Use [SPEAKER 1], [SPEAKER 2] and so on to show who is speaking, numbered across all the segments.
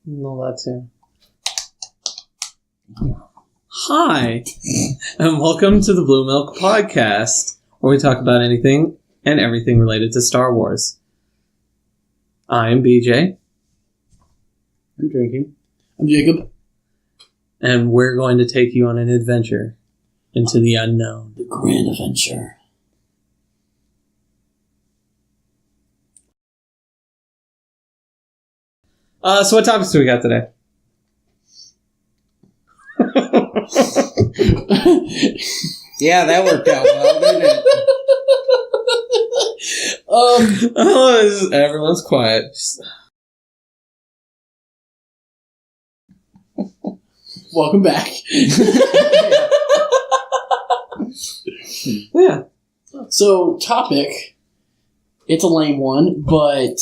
[SPEAKER 1] No, that too. Hi, and welcome to the BlueMilk podcast, where we talk about anything and everything related to Star Wars. I'm BJ.
[SPEAKER 2] I'm drinking.
[SPEAKER 3] I'm Jacob.
[SPEAKER 1] And we're going to take you on an adventure into the unknown.
[SPEAKER 3] The grand adventure.
[SPEAKER 1] So what topics do we got today?
[SPEAKER 2] Yeah, that worked out well, didn't it?
[SPEAKER 1] Everyone's quiet.
[SPEAKER 3] Welcome back.
[SPEAKER 1] Yeah.
[SPEAKER 3] So, topic. It's a lame one, but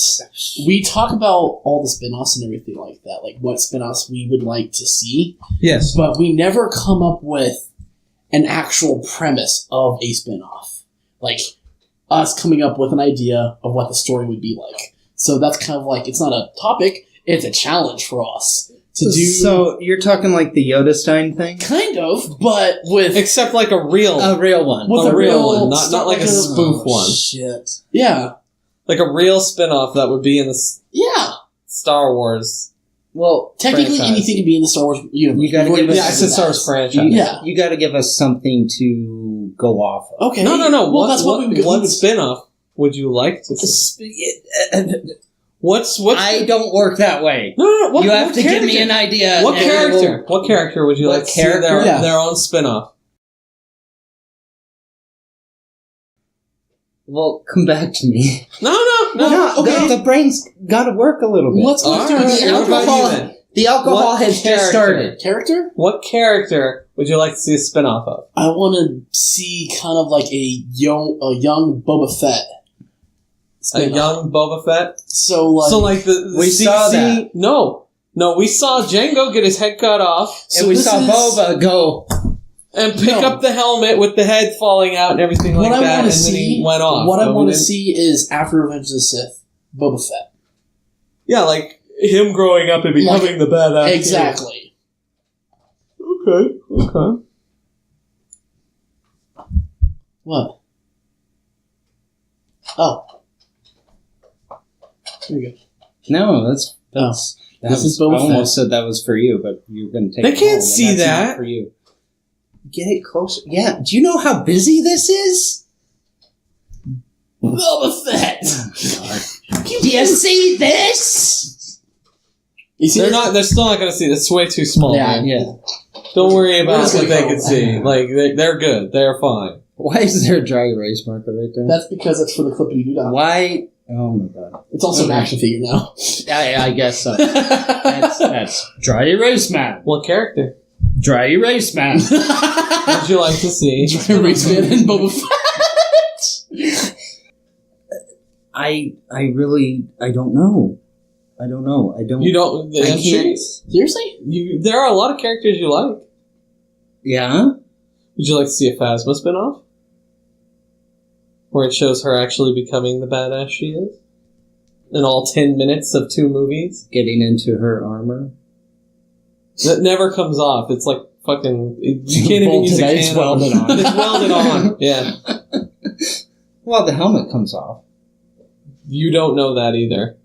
[SPEAKER 3] we talk about all the spin-offs and everything like that, like what spin-offs we would like to see.
[SPEAKER 1] Yes.
[SPEAKER 3] But we never come up with an actual premise of a spin-off. Like, us coming up with an idea of what the story would be like. So that's kind of like, it's not a topic, it's a challenge for us to do.
[SPEAKER 2] So you're talking like the Yoda-Stein thing?
[SPEAKER 3] Kind of, but with...
[SPEAKER 1] Except like a real
[SPEAKER 2] one.
[SPEAKER 3] With
[SPEAKER 1] a real one, not like a spoof one.
[SPEAKER 2] Shit.
[SPEAKER 3] Yeah.
[SPEAKER 1] Like a real spin-off that would be in the Star Wars.
[SPEAKER 3] Well, technically
[SPEAKER 1] franchise.
[SPEAKER 3] anything can be in the Star Wars universe.
[SPEAKER 2] You gotta give us...
[SPEAKER 1] Yeah, I said Star Wars franchise.
[SPEAKER 2] You gotta give us something to go off of.
[SPEAKER 3] Okay.
[SPEAKER 1] No.
[SPEAKER 3] Well, that's what we
[SPEAKER 1] what spin-off would you like to see? What's
[SPEAKER 2] I don't work that way.
[SPEAKER 1] No.
[SPEAKER 2] You have to give me an idea.
[SPEAKER 1] What character? What character would you like to see their own spin-off?
[SPEAKER 2] Well, come back to me.
[SPEAKER 1] No.
[SPEAKER 3] Okay.
[SPEAKER 2] The brain's gotta work a little bit.
[SPEAKER 3] Let's go through
[SPEAKER 2] The alcohol has just started.
[SPEAKER 3] Character?
[SPEAKER 1] What character would you like to see a spin-off of?
[SPEAKER 3] I want to see kind of like a young Boba Fett.
[SPEAKER 1] A young Boba Fett?
[SPEAKER 3] So like
[SPEAKER 2] we saw that.
[SPEAKER 1] No, we saw Jango get his head cut off.
[SPEAKER 2] And we saw Boba go...
[SPEAKER 1] And pick up the helmet with the head falling out and everything like that, and then he went off.
[SPEAKER 3] What I want to see is, after Revenge of the Sith, Boba Fett.
[SPEAKER 1] Yeah, like him growing up and becoming the badass.
[SPEAKER 3] Exactly.
[SPEAKER 1] Okay.
[SPEAKER 3] What? Oh. Here we go.
[SPEAKER 2] No, that's
[SPEAKER 3] This
[SPEAKER 2] was,
[SPEAKER 3] is Boba
[SPEAKER 2] I almost
[SPEAKER 3] Fett.
[SPEAKER 2] said that was for you, but you're going to take
[SPEAKER 1] They
[SPEAKER 2] it
[SPEAKER 1] can't
[SPEAKER 2] home, and
[SPEAKER 1] see
[SPEAKER 2] that's
[SPEAKER 1] that.
[SPEAKER 2] not for you. Get it closer. Yeah. Do you know how busy this is?
[SPEAKER 3] Boba Fett!
[SPEAKER 2] Do you see this?
[SPEAKER 3] You see
[SPEAKER 1] They're still not going to see it. It's way too small.
[SPEAKER 3] Yeah.
[SPEAKER 1] Man.
[SPEAKER 2] Yeah.
[SPEAKER 1] Don't worry about
[SPEAKER 3] Where's
[SPEAKER 1] what
[SPEAKER 3] it
[SPEAKER 1] they
[SPEAKER 3] going?
[SPEAKER 1] can see. Like, they're good. They're fine.
[SPEAKER 2] Why is there a dry erase marker right there?
[SPEAKER 3] That's because it's for the clippity doo dah.
[SPEAKER 2] Why? Oh my god.
[SPEAKER 3] It's also an action figure now.
[SPEAKER 2] I guess so. That's dry erase man.
[SPEAKER 1] What character
[SPEAKER 2] Dry erase man.
[SPEAKER 1] would you like to see?
[SPEAKER 3] Erase Man and Boba Fett.
[SPEAKER 2] I don't know.
[SPEAKER 1] You don't.
[SPEAKER 2] I can't.
[SPEAKER 3] Seriously?
[SPEAKER 1] There are a lot of characters you like.
[SPEAKER 2] Yeah?
[SPEAKER 1] Would you like to see a Phasma spinoff? Where it shows her actually becoming the badass she is? In all 10 minutes of 2 movies?
[SPEAKER 2] Getting into her armor.
[SPEAKER 1] That never comes off. It's like fucking... You can't even use a can.
[SPEAKER 2] It's welded on.
[SPEAKER 1] It's welded on, yeah.
[SPEAKER 2] Well, the helmet comes off.
[SPEAKER 1] You don't know that either.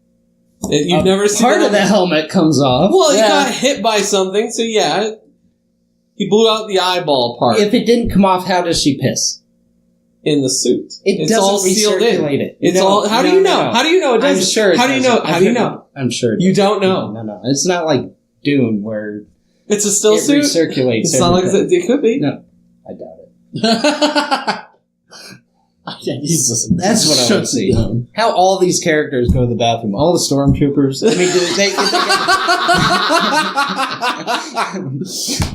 [SPEAKER 1] You've never seen...
[SPEAKER 2] Part of the helmet comes off.
[SPEAKER 1] Well, he got hit by something, so yeah. He blew out the eyeball part.
[SPEAKER 2] If it didn't come off, how does she piss?
[SPEAKER 1] In the suit.
[SPEAKER 2] It's
[SPEAKER 1] doesn't
[SPEAKER 2] all sealed in.
[SPEAKER 1] It. It's all... How do you know? No. How do you know it doesn't?
[SPEAKER 2] I'm sure it
[SPEAKER 1] How do you know? How do you know?
[SPEAKER 2] I'm sure it
[SPEAKER 1] You don't know.
[SPEAKER 2] No. It's not like Dune where
[SPEAKER 1] it's a still
[SPEAKER 2] it
[SPEAKER 1] suit?
[SPEAKER 2] recirculates
[SPEAKER 1] It's not like it could be.
[SPEAKER 2] No. I doubt it. That's what I would see. How all these characters go to the bathroom. All the stormtroopers. I mean,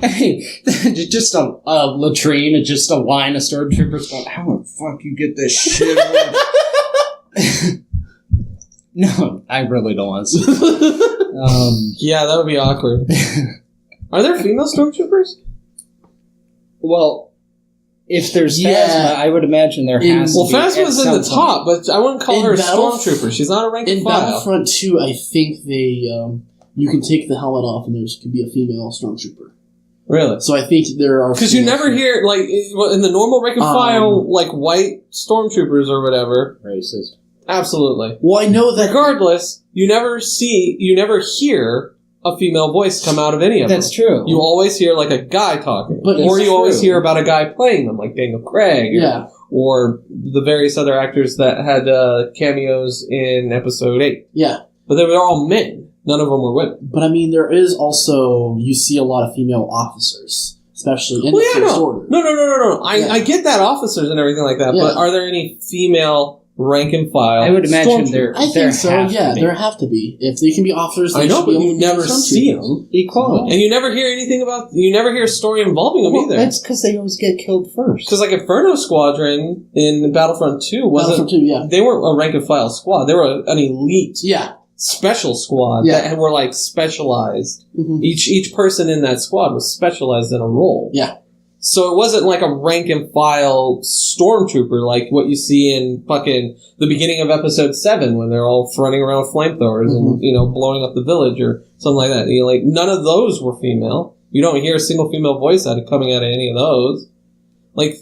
[SPEAKER 2] hey, just a latrine and just a line of stormtroopers going, how the fuck you get this shit off? No, I really don't want to see it.
[SPEAKER 1] Yeah, that would be awkward. Are there female stormtroopers?
[SPEAKER 2] Well, if there's Phasma, I would imagine there has to be.
[SPEAKER 1] Well, Phasma's in the top, but I wouldn't call her a
[SPEAKER 3] Battlef-
[SPEAKER 1] stormtrooper. She's not a rank and
[SPEAKER 3] In
[SPEAKER 1] file.
[SPEAKER 3] Battlefront 2, I think you can take the helmet off and there can be a female stormtrooper.
[SPEAKER 1] Really?
[SPEAKER 3] So I think there are...
[SPEAKER 1] Because you never hear, like, in the normal rank and file, like, white stormtroopers or whatever.
[SPEAKER 2] Racist.
[SPEAKER 1] Absolutely.
[SPEAKER 3] Well, I know that...
[SPEAKER 1] Regardless, you never hear a female voice come out of any of them.
[SPEAKER 2] That's true.
[SPEAKER 1] You always hear, like, a guy talking.
[SPEAKER 3] But
[SPEAKER 1] or you
[SPEAKER 3] true.
[SPEAKER 1] always hear about a guy playing them, like Daniel Craig.
[SPEAKER 3] Yeah.
[SPEAKER 1] Or the various other actors that had cameos in Episode 8.
[SPEAKER 3] Yeah.
[SPEAKER 1] But they were all men. None of them were women.
[SPEAKER 3] But I mean, there is also... You see a lot of female officers, especially in the First Order.
[SPEAKER 1] No. I get that, officers and everything like that, but are there any female rank and file?
[SPEAKER 2] I would imagine there.
[SPEAKER 3] I think so. Yeah, there have to be. If they can be officers, they
[SPEAKER 1] I know,
[SPEAKER 3] should
[SPEAKER 1] but
[SPEAKER 3] be
[SPEAKER 1] you never see them.
[SPEAKER 2] Equality.
[SPEAKER 1] And you never hear anything about. You never hear a story involving them either.
[SPEAKER 2] That's because they always get killed first.
[SPEAKER 1] Because like Inferno Squadron in Battlefront 2 wasn't.
[SPEAKER 3] Battlefront 2, yeah.
[SPEAKER 1] They weren't a rank and file squad. They were an elite.
[SPEAKER 3] Yeah.
[SPEAKER 1] Special squad that were like specialized.
[SPEAKER 3] Mm-hmm.
[SPEAKER 1] Each person in that squad was specialized in a role.
[SPEAKER 3] Yeah.
[SPEAKER 1] So it wasn't like a rank and file stormtrooper like what you see in fucking the beginning of Episode 7 when they're all running around with flamethrowers and, blowing up the village or something like that. Like, none of those were female. You don't hear a single female voice coming out of any of those. Like,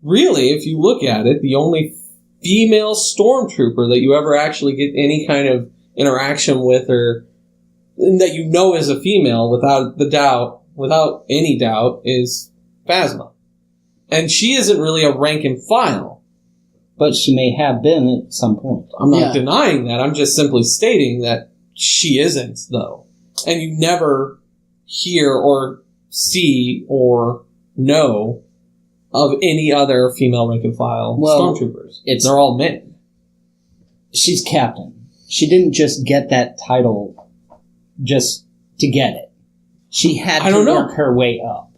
[SPEAKER 1] really, if you look at it, the only female stormtrooper that you ever actually get any kind of interaction with or that you know is a female without any doubt is Phasma. And she isn't really a rank and file.
[SPEAKER 2] But she may have been at some point.
[SPEAKER 1] I'm not denying that. I'm just simply stating that she isn't, though. And you never hear or see or know of any other female rank and file stormtroopers. They're all men.
[SPEAKER 2] She's captain. She didn't just get that title just to get it. She had to work her way up.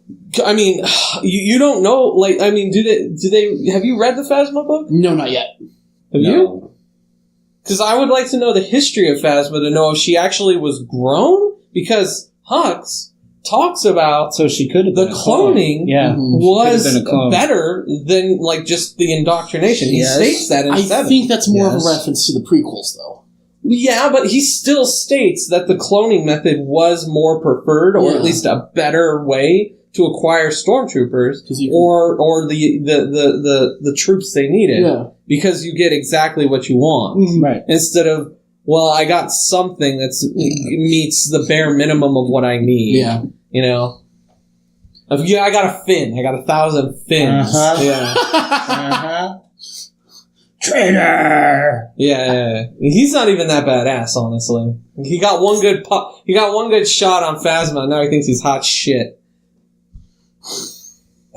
[SPEAKER 1] I mean, you don't know, like, I mean, do they, have you read the Phasma book?
[SPEAKER 3] No, not yet.
[SPEAKER 1] Have you? Because I would like to know the history of Phasma to know if she actually was grown, because Hux talks about
[SPEAKER 2] so she could have
[SPEAKER 1] the cloning was better than, like, just the indoctrination. He states that in 7.
[SPEAKER 3] I think that's more of a reference to the prequels, though.
[SPEAKER 1] Yeah, but he still states that the cloning method was more preferred, or at least a better way to acquire stormtroopers, or the troops they needed, because you get exactly what you want,
[SPEAKER 2] right?
[SPEAKER 1] Instead of, well, I got something that meets the bare minimum of what I need. Yeah, you know. I got a fin. I got 1,000 fins. Yeah. Traitor. Yeah. He's not even that badass, honestly. He got one good He got one good shot on Phasma, and now he thinks he's hot shit.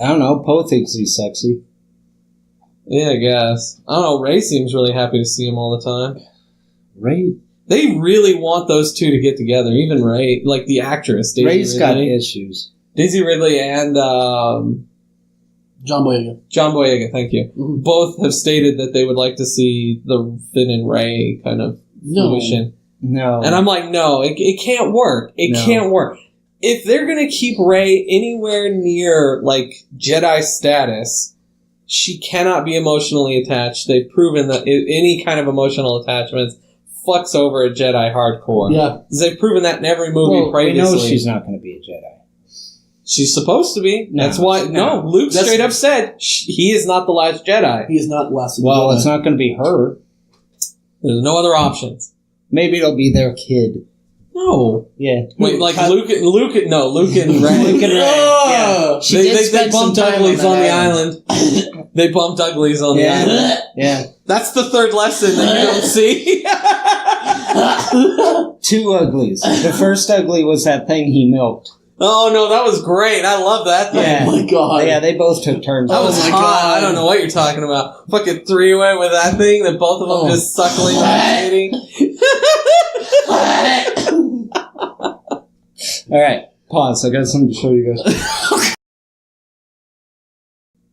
[SPEAKER 2] I don't know. Poe thinks he's sexy.
[SPEAKER 1] Yeah, I guess. I don't know. Ray seems really happy to see him all the time.
[SPEAKER 2] Ray?
[SPEAKER 1] They really want those two to get together. Even Ray, like the actress. Daisy
[SPEAKER 2] Ray's
[SPEAKER 1] Ridley.
[SPEAKER 2] got issues.
[SPEAKER 1] Daisy Ridley and
[SPEAKER 3] John Boyega.
[SPEAKER 1] John Boyega, thank you. Mm-hmm. Both have stated that they would like to see the Finn and Ray kind of fruition.
[SPEAKER 2] No.
[SPEAKER 1] And I'm like, no, it can't work. It can't work. If they're going to keep Rey anywhere near, like, Jedi status, she cannot be emotionally attached. They've proven that any kind of emotional attachment fucks over a Jedi hardcore.
[SPEAKER 3] Yeah.
[SPEAKER 1] They've proven that in every movie previously.
[SPEAKER 2] We know she's not going to be a Jedi.
[SPEAKER 1] She's supposed to be.
[SPEAKER 2] No,
[SPEAKER 1] that's why. No, Luke straight up said he is not the last Jedi.
[SPEAKER 3] He is not the last Jedi.
[SPEAKER 2] Well, it's not going to be her.
[SPEAKER 1] There's no other options.
[SPEAKER 2] Maybe it'll be their kid.
[SPEAKER 1] No.
[SPEAKER 2] Yeah.
[SPEAKER 1] Wait, like Luke and Ray. Luke and Ray.
[SPEAKER 2] Yeah.
[SPEAKER 1] They bumped uglies on the island. They bumped uglies on the island.
[SPEAKER 2] Yeah.
[SPEAKER 1] That's the third lesson that you don't see.
[SPEAKER 2] 2 uglies. The first ugly was that thing he milked.
[SPEAKER 1] Oh, no, that was great. I love that thing.
[SPEAKER 2] Yeah.
[SPEAKER 3] Oh, my God.
[SPEAKER 2] Yeah, they both took turns.
[SPEAKER 1] That was hot. I don't know what you're talking about. Fucking 3-way with that thing that both of them just suckling and eating.
[SPEAKER 2] All right, pause. I got something to show you guys.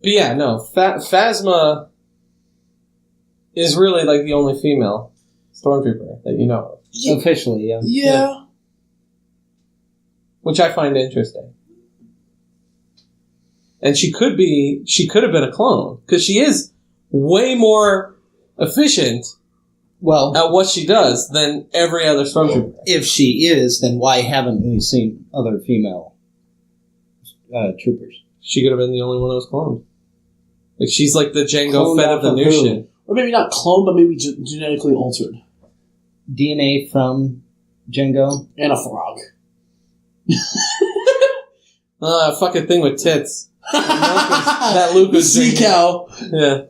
[SPEAKER 1] But yeah, no, Phasma is really like the only female stormtrooper that you know of.
[SPEAKER 2] Officially, yeah.
[SPEAKER 3] Yeah.
[SPEAKER 1] Which I find interesting. And she could have been a clone, because she is way more efficient
[SPEAKER 2] Well,
[SPEAKER 1] at what she does than every other stormtrooper.
[SPEAKER 2] if she is, then why haven't we seen other female troopers?
[SPEAKER 1] She could have been the only one that was cloned. Like, she's like the Jango
[SPEAKER 2] Cloned
[SPEAKER 1] Fett
[SPEAKER 2] off
[SPEAKER 1] of the
[SPEAKER 2] of
[SPEAKER 1] new
[SPEAKER 2] who?
[SPEAKER 1] shit.
[SPEAKER 3] Or maybe not cloned, but maybe genetically altered.
[SPEAKER 2] DNA from Jango?
[SPEAKER 3] And a frog.
[SPEAKER 1] Fucking thing with tits. That Luke was
[SPEAKER 3] Sea
[SPEAKER 1] drinking.
[SPEAKER 3] cow.
[SPEAKER 1] Yeah.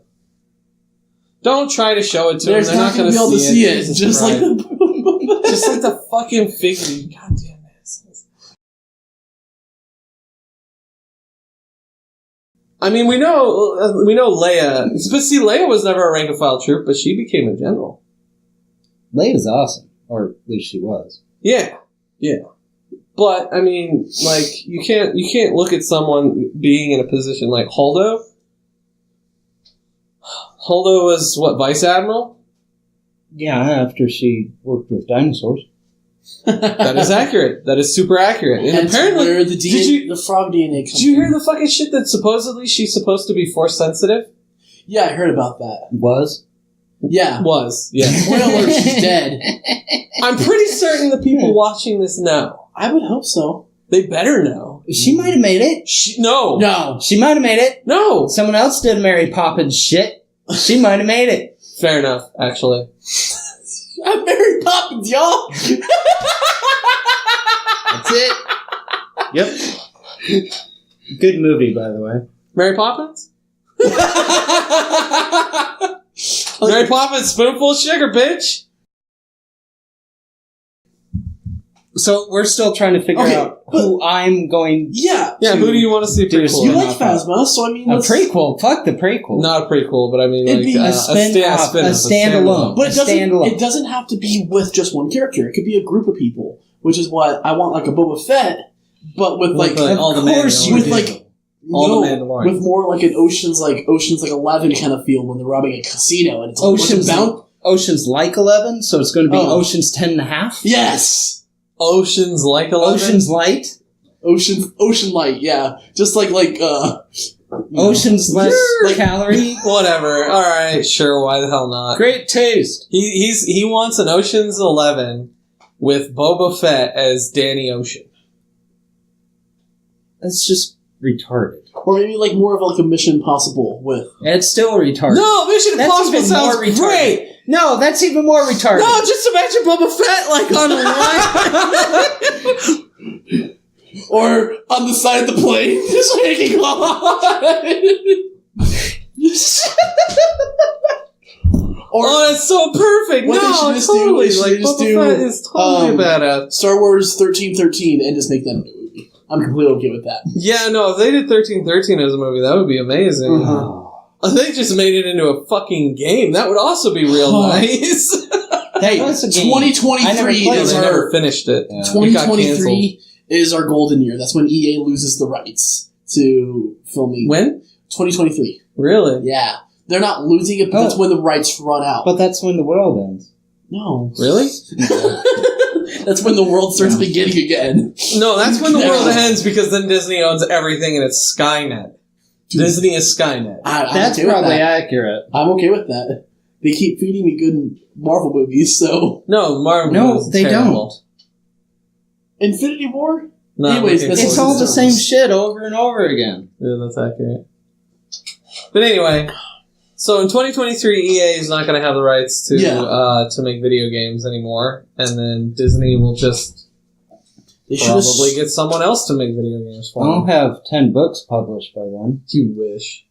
[SPEAKER 1] Don't try to show it to
[SPEAKER 3] There's
[SPEAKER 1] them. They're not going
[SPEAKER 3] be able to see it.
[SPEAKER 1] Jesus
[SPEAKER 3] Just like
[SPEAKER 1] Christ.
[SPEAKER 3] the
[SPEAKER 1] Just like the fucking figure. Goddamn assholes. I mean, we know Leia. But see, Leia was never a rank and file troop, but she became a general.
[SPEAKER 2] Leia's awesome. Or at least she was.
[SPEAKER 1] Yeah. But I mean, like, you can't look at someone being in a position like Holdo. Holdo was what, Vice Admiral?
[SPEAKER 2] Yeah, after she worked with dinosaurs.
[SPEAKER 1] That is accurate. That is super accurate. And
[SPEAKER 3] Hence
[SPEAKER 1] apparently,
[SPEAKER 3] where the the frog DNA comes
[SPEAKER 1] did you hear
[SPEAKER 3] from.
[SPEAKER 1] the fucking shit that supposedly she's supposed to be force sensitive?
[SPEAKER 3] Yeah, I heard about that.
[SPEAKER 2] Was?
[SPEAKER 3] Yeah.
[SPEAKER 1] Yeah.
[SPEAKER 3] Spoiler alert, she's dead.
[SPEAKER 1] I'm pretty certain the people watching this know.
[SPEAKER 3] I would hope so.
[SPEAKER 1] They better know.
[SPEAKER 2] She might have made it.
[SPEAKER 1] No.
[SPEAKER 3] No.
[SPEAKER 2] She might have made it.
[SPEAKER 1] No.
[SPEAKER 2] Someone else did Mary Poppins shit. She might have made it.
[SPEAKER 1] Fair enough, actually.
[SPEAKER 3] I'm Mary Poppins, y'all.
[SPEAKER 2] That's it. Yep. Good movie, by the way.
[SPEAKER 1] Mary Poppins? Mary Poppins, spoonful of sugar, bitch.
[SPEAKER 2] So we're still trying to figure out who I'm going
[SPEAKER 3] Yeah.
[SPEAKER 1] Yeah, who do you want to see a
[SPEAKER 2] do a
[SPEAKER 1] prequel?
[SPEAKER 3] You
[SPEAKER 2] spin-off
[SPEAKER 3] like Phasma, so I mean...
[SPEAKER 2] A
[SPEAKER 3] let's-
[SPEAKER 2] prequel. Fuck the prequel.
[SPEAKER 1] Not a prequel, but I mean,
[SPEAKER 3] It'd
[SPEAKER 1] like
[SPEAKER 3] be a
[SPEAKER 2] spin-off, a standalone.
[SPEAKER 3] But
[SPEAKER 2] standalone.
[SPEAKER 3] it doesn't have to be with just one character. It could be a group of people, which is what I want, like a Boba Fett, but with like
[SPEAKER 1] all the
[SPEAKER 2] course
[SPEAKER 1] Mandalorians.
[SPEAKER 3] with like
[SPEAKER 1] All the Mandalorians.
[SPEAKER 3] with more like an Ocean's 11 kind of feel when they're robbing a casino and it's all
[SPEAKER 2] Ocean's like 11, so it's going to be
[SPEAKER 3] Oh.
[SPEAKER 2] Ocean's 10 and a half.
[SPEAKER 3] Yes.
[SPEAKER 1] Ocean's like 11?
[SPEAKER 2] Ocean's Light.
[SPEAKER 3] Ocean Light, yeah. Just like
[SPEAKER 2] Ocean's less
[SPEAKER 1] You're-
[SPEAKER 2] calorie.
[SPEAKER 1] Whatever. Alright, sure, why the hell not?
[SPEAKER 2] Great taste.
[SPEAKER 1] He wants an Ocean's 11 with Boba Fett as Danny Ocean.
[SPEAKER 2] That's just retarded.
[SPEAKER 3] or maybe like more of like a Mission Impossible with
[SPEAKER 2] It's still retarded.
[SPEAKER 1] No, Mission
[SPEAKER 2] That's
[SPEAKER 1] Impossible
[SPEAKER 2] even
[SPEAKER 1] sounds
[SPEAKER 2] more retarded.
[SPEAKER 1] great!
[SPEAKER 2] No, that's even more retarded.
[SPEAKER 1] No, just imagine Boba Fett like on the
[SPEAKER 3] or on the side of the plane, just hanging on. Or
[SPEAKER 1] oh, that's so perfect!
[SPEAKER 3] What they
[SPEAKER 1] No,
[SPEAKER 3] should just do
[SPEAKER 1] totally.
[SPEAKER 3] is
[SPEAKER 1] Like,
[SPEAKER 3] they just
[SPEAKER 1] Boba
[SPEAKER 3] do,
[SPEAKER 1] Fett is totally badass.
[SPEAKER 3] Star Wars 1313 and just make that a movie. I'm completely okay with that.
[SPEAKER 1] Yeah, no, if they did 1313 as a movie, that would be amazing.
[SPEAKER 3] Uh-huh.
[SPEAKER 1] If they just made it into a fucking game, that would also be real nice.
[SPEAKER 3] Hey,
[SPEAKER 2] What's a game?
[SPEAKER 3] 2023
[SPEAKER 2] I never played
[SPEAKER 3] is
[SPEAKER 1] they
[SPEAKER 2] it.
[SPEAKER 1] never
[SPEAKER 3] our
[SPEAKER 1] finished it.
[SPEAKER 2] Yeah.
[SPEAKER 1] It got canceled.
[SPEAKER 3] 2023 is our golden year. That's when EA loses the rights to filming.
[SPEAKER 1] When?
[SPEAKER 3] 2023.
[SPEAKER 1] Really?
[SPEAKER 3] Yeah. They're not losing it, but that's when the rights run out.
[SPEAKER 2] But that's when the world ends.
[SPEAKER 3] No.
[SPEAKER 1] Really?
[SPEAKER 3] That's when the world starts beginning again.
[SPEAKER 1] No, that's when the world
[SPEAKER 3] No.
[SPEAKER 1] ends because then Disney owns everything and it's Skynet. Disney is Skynet.
[SPEAKER 3] I'm
[SPEAKER 2] That's
[SPEAKER 3] okay with
[SPEAKER 2] probably
[SPEAKER 3] that.
[SPEAKER 2] accurate.
[SPEAKER 3] I'm okay with that. They keep feeding me good Marvel movies, so...
[SPEAKER 1] No, Marvel
[SPEAKER 2] No,
[SPEAKER 1] is
[SPEAKER 2] they
[SPEAKER 1] terrible.
[SPEAKER 3] Infinity War?
[SPEAKER 1] Not
[SPEAKER 3] Anyways,
[SPEAKER 1] looking
[SPEAKER 3] that's-
[SPEAKER 2] It's
[SPEAKER 1] forward
[SPEAKER 2] all
[SPEAKER 1] to
[SPEAKER 2] the
[SPEAKER 1] it.
[SPEAKER 2] same shit over and over again.
[SPEAKER 1] Yeah, that's accurate. But anyway, so in 2023, EA is not going to have the rights to to make video games anymore, and then Disney will just
[SPEAKER 3] They
[SPEAKER 1] probably get someone else to make video games for
[SPEAKER 2] I'll
[SPEAKER 1] them.
[SPEAKER 2] have 10 books published by then.
[SPEAKER 1] You wish.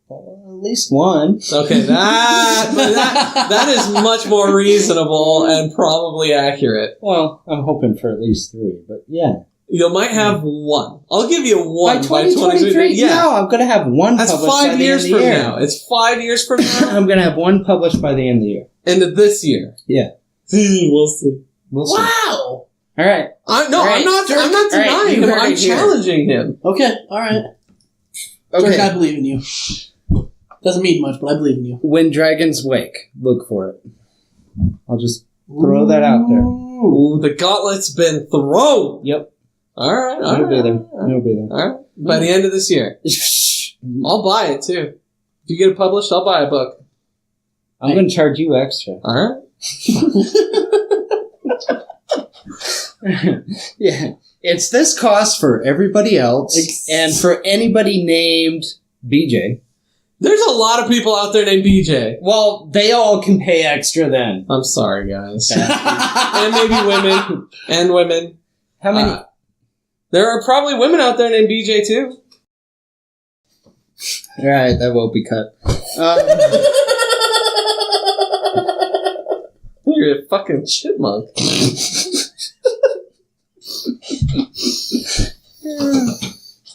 [SPEAKER 2] Well, at least one.
[SPEAKER 1] Okay, that is much more reasonable and probably accurate.
[SPEAKER 2] Well, I'm hoping for at least 3, but yeah.
[SPEAKER 1] You might have one. I'll give you one
[SPEAKER 2] By 2023?
[SPEAKER 1] Yeah.
[SPEAKER 2] No, I'm going to have one
[SPEAKER 1] That's
[SPEAKER 2] published by
[SPEAKER 1] 5
[SPEAKER 2] the
[SPEAKER 1] years
[SPEAKER 2] end of
[SPEAKER 1] from
[SPEAKER 2] the year.
[SPEAKER 1] now. It's 5 years from now.
[SPEAKER 2] I'm going to have one published by the end of the year.
[SPEAKER 1] End of this year.
[SPEAKER 2] Yeah.
[SPEAKER 1] We'll see.
[SPEAKER 2] We'll see.
[SPEAKER 3] Wow!
[SPEAKER 2] All right.
[SPEAKER 1] I'm
[SPEAKER 2] Right.
[SPEAKER 1] not
[SPEAKER 2] All right,
[SPEAKER 1] denying
[SPEAKER 2] you
[SPEAKER 1] him.
[SPEAKER 2] heard
[SPEAKER 1] I'm
[SPEAKER 2] it here.
[SPEAKER 1] challenging him.
[SPEAKER 3] Okay, alright.
[SPEAKER 2] Okay.
[SPEAKER 3] Dirk, I believe in you. Doesn't mean much, but I believe in you.
[SPEAKER 2] When Dragons Wake. Look for it. I'll just throw that out there.
[SPEAKER 1] Ooh, the gauntlet's been thrown.
[SPEAKER 2] Yep.
[SPEAKER 1] All right.
[SPEAKER 2] It'll be there. It'll be there.
[SPEAKER 1] All right. By the end of this year. I'll buy it, too. If you get it published, I'll buy a book.
[SPEAKER 2] I'm going to charge you extra.
[SPEAKER 1] All right.
[SPEAKER 2] Yeah. It's this cost for everybody else and for anybody named BJ.
[SPEAKER 1] There's a lot of people out there named BJ.
[SPEAKER 2] Well, they all can pay extra then.
[SPEAKER 1] I'm sorry, guys. And maybe women. And women.
[SPEAKER 2] How many?
[SPEAKER 1] There are probably women out there named BJ, too.
[SPEAKER 2] Right, that won't be cut.
[SPEAKER 1] You're a fucking chipmunk.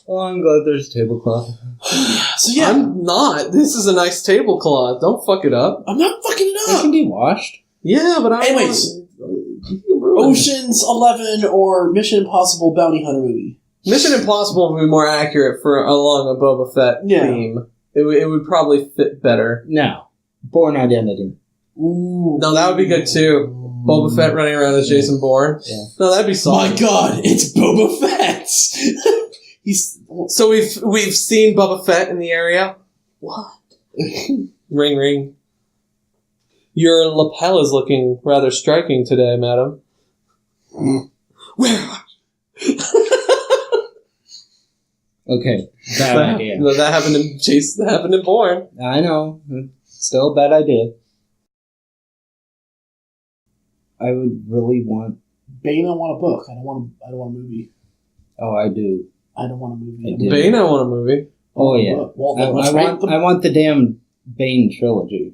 [SPEAKER 2] Oh, I'm glad there's a tablecloth.
[SPEAKER 3] So yeah,
[SPEAKER 1] I'm not. This is a nice tablecloth. Don't fuck it up.
[SPEAKER 3] I'm not fucking it
[SPEAKER 2] It
[SPEAKER 3] up.
[SPEAKER 2] can be washed.
[SPEAKER 1] Yeah, but I
[SPEAKER 3] Anyways.
[SPEAKER 1] want...
[SPEAKER 3] Ocean's 11 or Mission Impossible Bounty Hunter movie.
[SPEAKER 1] Mission Impossible would be more accurate for along a Boba Fett theme. It would probably fit better.
[SPEAKER 2] No. Born Identity.
[SPEAKER 3] Ooh.
[SPEAKER 1] No, that would be good too. Boba Fett running around as Jason Bourne.
[SPEAKER 2] Yeah.
[SPEAKER 1] No, that'd be solid.
[SPEAKER 3] My God, it's Boba Fett. He's
[SPEAKER 1] So we've seen Boba Fett in the area. What? Ring ring. Your lapel is looking rather striking today, madam. Where are you?
[SPEAKER 2] Okay. Bad idea.
[SPEAKER 1] That happened in Jason. That happened in Bourne.
[SPEAKER 2] I know. Still a bad idea. I would really want...
[SPEAKER 3] Bane. I want a book. I don't want a movie.
[SPEAKER 2] Oh, I do.
[SPEAKER 3] I don't want a movie.
[SPEAKER 2] I do.
[SPEAKER 1] Bane, I want a movie.
[SPEAKER 2] Oh, yeah.
[SPEAKER 3] Well,
[SPEAKER 2] I want the damn Bane trilogy.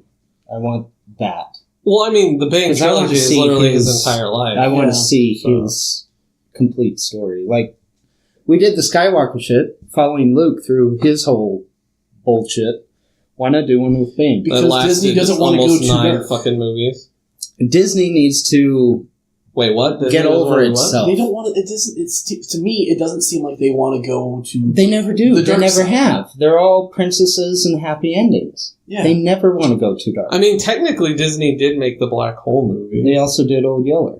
[SPEAKER 2] I want that.
[SPEAKER 1] Well, I mean, the Bane
[SPEAKER 2] 'Cause I want
[SPEAKER 1] trilogy
[SPEAKER 2] to
[SPEAKER 1] is
[SPEAKER 2] see
[SPEAKER 1] literally his
[SPEAKER 2] his-
[SPEAKER 1] entire life.
[SPEAKER 2] I want to
[SPEAKER 3] Yeah.
[SPEAKER 2] see his complete story. Like, we did the Skywalker shit, following Luke through his whole bullshit. Why not do one with Bane?
[SPEAKER 3] Because
[SPEAKER 1] That lasted
[SPEAKER 3] Disney doesn't want to go
[SPEAKER 1] almost
[SPEAKER 3] too
[SPEAKER 1] 9
[SPEAKER 3] dark.
[SPEAKER 1] fucking movies.
[SPEAKER 2] Disney needs to
[SPEAKER 1] Wait, what? Disney
[SPEAKER 2] get
[SPEAKER 1] doesn't
[SPEAKER 2] over
[SPEAKER 1] wanna do
[SPEAKER 2] itself.
[SPEAKER 3] They don't want to. It doesn't. It's to me. It doesn't seem like they want to go to.
[SPEAKER 2] They never do.
[SPEAKER 3] The
[SPEAKER 2] They
[SPEAKER 3] dark
[SPEAKER 2] never
[SPEAKER 3] side.
[SPEAKER 2] have. They're all princesses and happy endings.
[SPEAKER 3] Yeah.
[SPEAKER 2] They never want to go too dark.
[SPEAKER 1] I mean, technically, Disney did make the Black Hole movie.
[SPEAKER 2] They also did Old Yeller.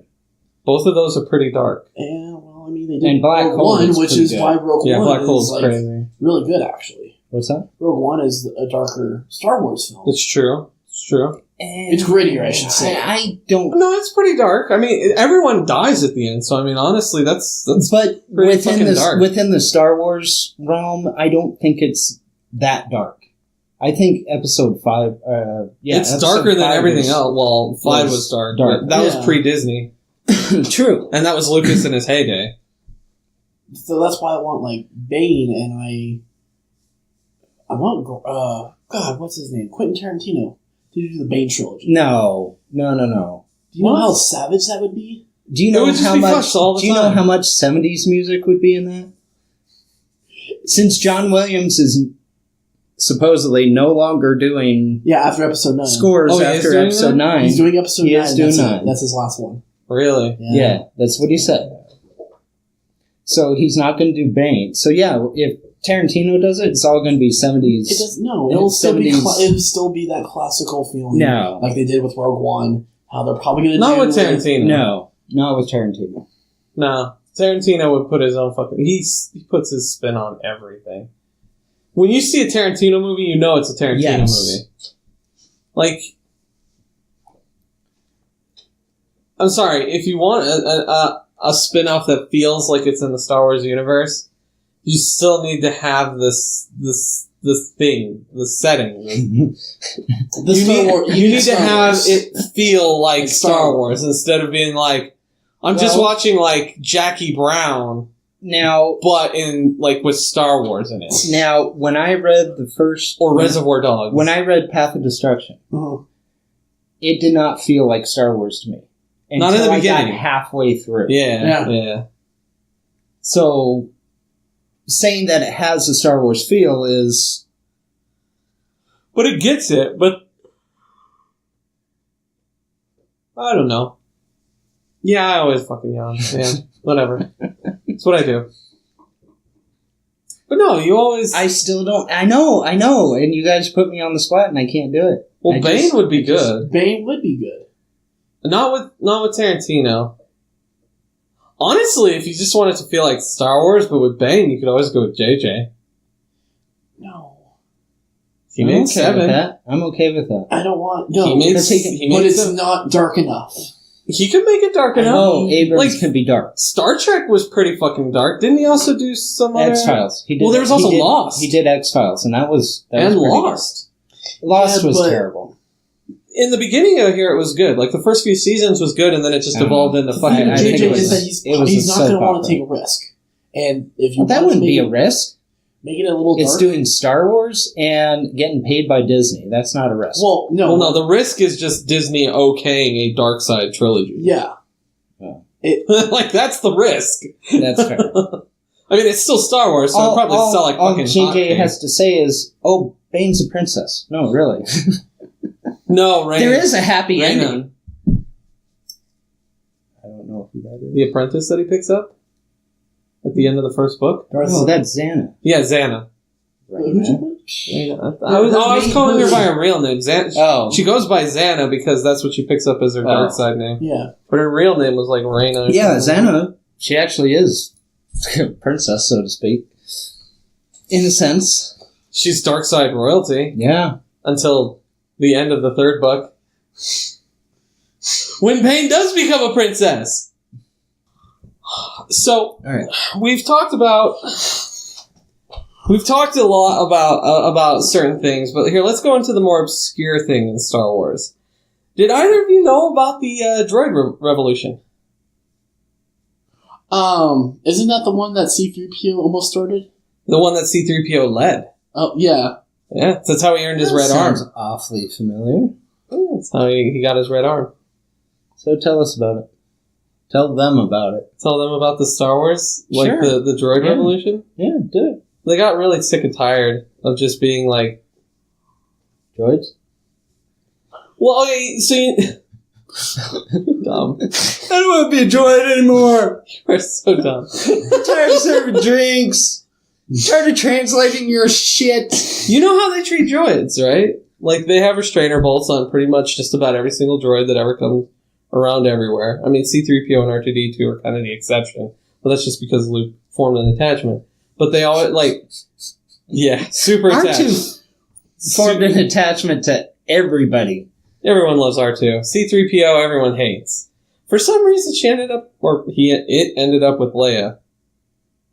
[SPEAKER 1] Both of those are pretty dark.
[SPEAKER 3] Yeah. Well, I mean, they did
[SPEAKER 2] And Black
[SPEAKER 3] Rogue
[SPEAKER 2] Hole
[SPEAKER 3] One,
[SPEAKER 2] is
[SPEAKER 3] which
[SPEAKER 2] pretty
[SPEAKER 3] is
[SPEAKER 2] good.
[SPEAKER 3] why Rogue
[SPEAKER 1] Yeah,
[SPEAKER 3] One
[SPEAKER 1] Black
[SPEAKER 3] is
[SPEAKER 1] Hole's
[SPEAKER 3] like
[SPEAKER 1] crazy.
[SPEAKER 3] really good. Actually,
[SPEAKER 2] What's that?
[SPEAKER 3] Rogue One is a darker Star Wars film.
[SPEAKER 1] It's true. It's true.
[SPEAKER 3] It's grittier, I should say.
[SPEAKER 2] I don't.
[SPEAKER 1] No, it's pretty dark. I mean, everyone dies at the end, so I mean, honestly, that's
[SPEAKER 2] But
[SPEAKER 1] pretty fucking dark.
[SPEAKER 2] within the Star Wars realm, I don't think it's that dark. I think Episode 5.
[SPEAKER 1] it's
[SPEAKER 2] Episode
[SPEAKER 1] darker than
[SPEAKER 2] 5
[SPEAKER 1] everything
[SPEAKER 2] was-
[SPEAKER 1] else. Well, 5 was dark.
[SPEAKER 2] dark.
[SPEAKER 1] But that
[SPEAKER 3] Yeah.
[SPEAKER 1] was pre-Disney,
[SPEAKER 2] True.
[SPEAKER 1] and that was Lucas in his heyday.
[SPEAKER 3] So that's why I want like Bane, and I want God, what's his name? Quentin Tarantino to do the Bane trilogy.
[SPEAKER 2] No.
[SPEAKER 3] Do you know
[SPEAKER 1] What?
[SPEAKER 3] how savage that would be?
[SPEAKER 2] Do you
[SPEAKER 1] It
[SPEAKER 2] know
[SPEAKER 1] would just
[SPEAKER 2] how
[SPEAKER 1] be
[SPEAKER 2] much?
[SPEAKER 1] fucked all the
[SPEAKER 2] Do you know
[SPEAKER 1] time.
[SPEAKER 2] how much 70s music would be in that? Since John Williams is supposedly no longer doing
[SPEAKER 3] Yeah, after episode 9.
[SPEAKER 2] scores
[SPEAKER 1] Oh, he is
[SPEAKER 2] after
[SPEAKER 1] doing
[SPEAKER 2] episode
[SPEAKER 1] that?
[SPEAKER 2] 9.
[SPEAKER 3] He's doing episode
[SPEAKER 2] He
[SPEAKER 3] 9.
[SPEAKER 2] is doing
[SPEAKER 3] that's
[SPEAKER 2] 9.
[SPEAKER 3] That's his last one.
[SPEAKER 1] Really?
[SPEAKER 2] Yeah, that's what he said. So he's not going to do Bane. So yeah, if Tarantino does it, it's all going to be 70s.
[SPEAKER 3] It does no.
[SPEAKER 2] Yeah,
[SPEAKER 3] It'll still be.
[SPEAKER 2] 70s.
[SPEAKER 3] It'll still be that classical feeling.
[SPEAKER 2] No.
[SPEAKER 3] like they did with Rogue One. How they're probably going to
[SPEAKER 1] Not
[SPEAKER 3] do
[SPEAKER 1] with Tarantino.
[SPEAKER 2] No, not with Tarantino.
[SPEAKER 1] No. Tarantino would put his own fucking... He puts his spin on everything. When you see a Tarantino movie, you know it's a Tarantino
[SPEAKER 2] Yes.
[SPEAKER 1] movie. Like... I'm sorry, if you want a spin-off that feels like it's in the Star Wars universe, you still need to have this thing, this setting. You need to have it feel like Star Wars instead of being like, I'm just watching like Jackie Brown,
[SPEAKER 2] Now,
[SPEAKER 1] but in like with Star Wars in it,
[SPEAKER 2] when I read the first...
[SPEAKER 1] or Reservoir Dogs.
[SPEAKER 2] When I read Path of Destruction,
[SPEAKER 3] Mhm.
[SPEAKER 2] it did not feel like Star Wars to me.
[SPEAKER 1] Not in the
[SPEAKER 2] until I
[SPEAKER 1] beginning.
[SPEAKER 2] got halfway through.
[SPEAKER 1] yeah.
[SPEAKER 2] So, saying that it has a Star Wars feel is...
[SPEAKER 1] But it gets it, but I don't know. Yeah, I always fucking yawn. Yeah, whatever. That's what I do. But no, you always...
[SPEAKER 2] I still don't... I know, and you guys put me on the spot and I can't do it.
[SPEAKER 1] Well, Bane would be good.
[SPEAKER 3] Bane would be good.
[SPEAKER 1] Not with Tarantino. Honestly, if you just wanted to feel like Star Wars, but with Bane, you could always go with JJ.
[SPEAKER 3] No.
[SPEAKER 1] He made 7.
[SPEAKER 2] I'm okay with that.
[SPEAKER 3] I don't want
[SPEAKER 1] He made
[SPEAKER 3] but it's
[SPEAKER 1] 7.
[SPEAKER 3] not dark enough.
[SPEAKER 1] He could make it dark enough.
[SPEAKER 2] Oh, Abrams can be dark.
[SPEAKER 1] Star Trek was pretty fucking dark. Didn't he also do some other...
[SPEAKER 2] X-Files.
[SPEAKER 1] Well, there was also Lost.
[SPEAKER 2] He did X-Files, and that was
[SPEAKER 1] and
[SPEAKER 2] pretty
[SPEAKER 1] Lost.
[SPEAKER 2] good. Lost was terrible.
[SPEAKER 1] In the beginning of here, it was good. Like, the first few seasons was good, and then it just evolved into fucking...
[SPEAKER 3] I think is that he's not going to want to take a risk. And if you
[SPEAKER 2] that wouldn't be a risk.
[SPEAKER 3] Make it a little dark.
[SPEAKER 2] It's doing Star Wars and getting paid by Disney. That's not a risk.
[SPEAKER 3] Well, no.
[SPEAKER 1] The risk is just Disney okaying a Dark Side trilogy.
[SPEAKER 3] Yeah.
[SPEAKER 1] Like, that's the risk.
[SPEAKER 2] That's fair.
[SPEAKER 1] I mean, it's still Star Wars, so it'll probably sell like fucking
[SPEAKER 2] all JJ has to say is, oh, Bane's a princess. No, really.
[SPEAKER 1] No, Raina.
[SPEAKER 2] There is a happy
[SPEAKER 1] Raina.
[SPEAKER 2] ending. I don't know who that is.
[SPEAKER 1] The apprentice that he picks up? At the end of the first book?
[SPEAKER 2] Oh, that's Xana.
[SPEAKER 1] Yeah, Xana.
[SPEAKER 2] Raina.
[SPEAKER 1] I was calling her by her real name. She goes by Xana because that's what she picks up as her dark side name.
[SPEAKER 3] Yeah.
[SPEAKER 1] But her real name was like Raina.
[SPEAKER 2] Yeah, Xana. She actually is a princess, so to speak. In a sense.
[SPEAKER 1] She's dark side royalty.
[SPEAKER 2] Yeah.
[SPEAKER 1] Until the end of the third book. When Bane does become a princess. So, we've talked a lot about certain things, but here, let's go into the more obscure thing in Star Wars. Did either of you know about the droid revolution?
[SPEAKER 3] Isn't that the one that C-3PO almost started?
[SPEAKER 1] The one that C-3PO led.
[SPEAKER 3] Oh, yeah.
[SPEAKER 1] Yeah, that's how he earned his red arm.
[SPEAKER 2] Sounds awfully familiar.
[SPEAKER 1] Yeah, that's how he got his red arm.
[SPEAKER 2] So tell us about it. Tell them about it.
[SPEAKER 1] Tell them about the Star Wars? Like
[SPEAKER 2] Sure.
[SPEAKER 1] the droid revolution?
[SPEAKER 2] Yeah, do it.
[SPEAKER 1] They got really sick and tired of just being like...
[SPEAKER 2] Droids?
[SPEAKER 1] Well, okay, so you... dumb.
[SPEAKER 2] I don't want to be a droid anymore.
[SPEAKER 1] You are so dumb.
[SPEAKER 2] I'm tired of serving drinks. I'm tired of translating your shit.
[SPEAKER 1] You know how they treat droids, right? Like, they have restrainer bolts on pretty much just about every single droid that ever comes around everywhere. I mean, C-3PO and R2-D2 are kind of the exception, but that's just because Luke formed an attachment. But they always, like... Yeah, super attached.
[SPEAKER 2] R2 formed an attachment to everybody.
[SPEAKER 1] Everyone loves R2. C-3PO, everyone hates. For some reason, it ended up with Leia.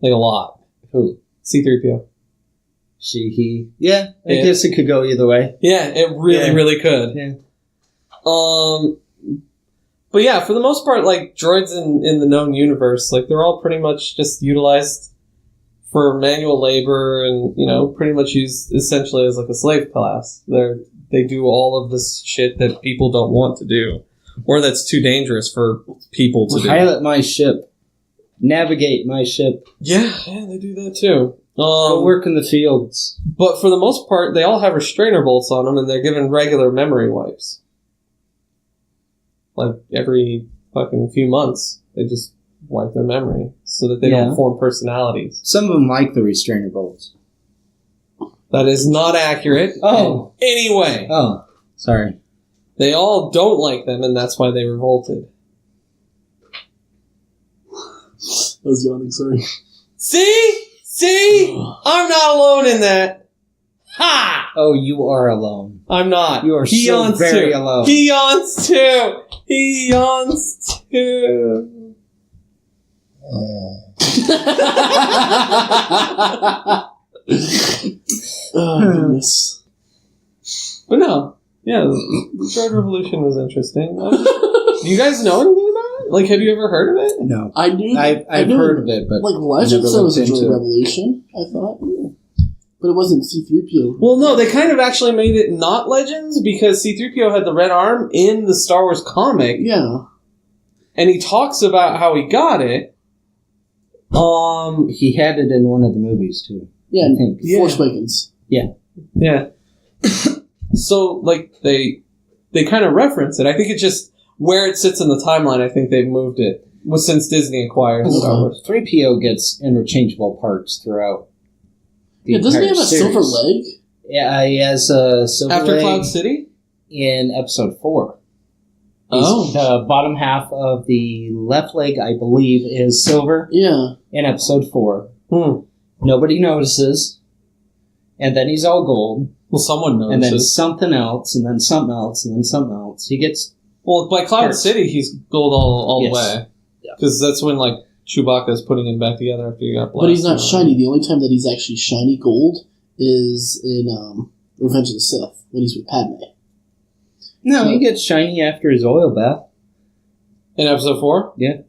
[SPEAKER 1] Like, a lot.
[SPEAKER 2] Who?
[SPEAKER 1] C-3PO.
[SPEAKER 2] He. Yeah, I guess it could go either way.
[SPEAKER 1] Yeah, it really could.
[SPEAKER 2] Yeah.
[SPEAKER 1] But yeah, for the most part, like, droids in the known universe, like, they're all pretty much just utilized for manual labor and, you know, pretty much used essentially as like a slave class. They do all of this shit that people don't want to do. Or that's too dangerous for people to do.
[SPEAKER 2] Pilot my ship. Navigate my ship.
[SPEAKER 1] Yeah, they do that too.
[SPEAKER 2] Go work in the fields.
[SPEAKER 1] But for the most part, they all have restrainer bolts on them, and they're given regular memory wipes. Like, every fucking few months, they just wipe their memory so that they don't form personalities.
[SPEAKER 2] Some of them like the restrainer bolts.
[SPEAKER 1] That is not accurate.
[SPEAKER 2] Oh.
[SPEAKER 1] Anyway.
[SPEAKER 2] Oh, sorry.
[SPEAKER 1] They all don't like them, and that's why they revolted.
[SPEAKER 3] I was yawning, sorry.
[SPEAKER 1] See? I'm not alone in that. Ha!
[SPEAKER 2] Oh, you are alone.
[SPEAKER 1] I'm not.
[SPEAKER 2] You are so very alone.
[SPEAKER 1] He yawns too.
[SPEAKER 3] Oh, goodness.
[SPEAKER 1] But no. Yeah, the Droid Revolution was interesting. Do you guys know anything about it? Like, have you ever heard of it?
[SPEAKER 2] No.
[SPEAKER 3] I knew.
[SPEAKER 2] I've heard of it, but
[SPEAKER 3] like Legends, there was a Droid Revolution. I thought, but it wasn't C-3PO.
[SPEAKER 1] Well, no, they kind of actually made it not Legends because C-3PO had the red arm in the Star Wars comic.
[SPEAKER 3] Yeah,
[SPEAKER 1] and he talks about how he got it.
[SPEAKER 2] He had it in one of the movies too.
[SPEAKER 3] Yeah,
[SPEAKER 2] I think.
[SPEAKER 3] Force Awakens.
[SPEAKER 1] Yeah. So, like, they kind of reference it. I think it's just where it sits in the timeline. I think they've moved it since Disney acquired Star Wars.
[SPEAKER 2] 3PO gets interchangeable parts throughout.
[SPEAKER 3] Doesn't he have a silver leg?
[SPEAKER 2] Yeah, he has a silver
[SPEAKER 1] After
[SPEAKER 2] leg
[SPEAKER 1] Cloud City?
[SPEAKER 2] In episode 4.
[SPEAKER 1] Oh.
[SPEAKER 2] The bottom half of the left leg, I believe, is silver.
[SPEAKER 3] Yeah.
[SPEAKER 2] In episode 4. Nobody notices. And then he's all gold.
[SPEAKER 1] Well, someone knows.
[SPEAKER 2] And then something else, and then something else, and then something else. He gets...
[SPEAKER 1] Well, by Cloud
[SPEAKER 2] Hurt.
[SPEAKER 1] City, he's gold all the way.
[SPEAKER 3] Yeah.
[SPEAKER 1] Because that's when, like, Chewbacca's putting him back together after he got blasted.
[SPEAKER 3] But he's not shiny. The only time that he's actually shiny gold is in Revenge of the Sith, when he's with Padme.
[SPEAKER 2] No, he gets shiny after his oil bath.
[SPEAKER 1] In episode 4?
[SPEAKER 2] Yeah.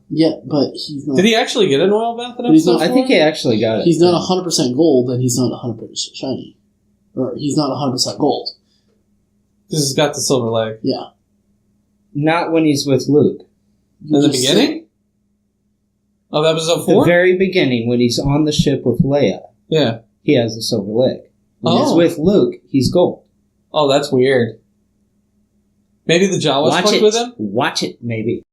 [SPEAKER 3] Yeah, but he's not...
[SPEAKER 1] Did he actually get an oil bath in
[SPEAKER 3] But he's
[SPEAKER 1] episode
[SPEAKER 3] not-
[SPEAKER 1] 4?
[SPEAKER 2] I think he actually got it.
[SPEAKER 3] He's not 100% gold, and he's not 100% shiny. Or he's not 100% gold.
[SPEAKER 1] Because he's got the silver leg.
[SPEAKER 3] Yeah.
[SPEAKER 2] Not when he's with Luke.
[SPEAKER 1] In the beginning? Of episode
[SPEAKER 2] The
[SPEAKER 1] 4?
[SPEAKER 2] very beginning, when he's on the ship with Leia,
[SPEAKER 1] Yeah.
[SPEAKER 2] he has a silver leg. When he's
[SPEAKER 1] Oh.
[SPEAKER 2] with Luke, he's gold.
[SPEAKER 1] Oh, that's weird. Maybe the Jawas
[SPEAKER 2] Watch
[SPEAKER 1] fucked
[SPEAKER 2] it.
[SPEAKER 1] with him?
[SPEAKER 2] Watch it, maybe.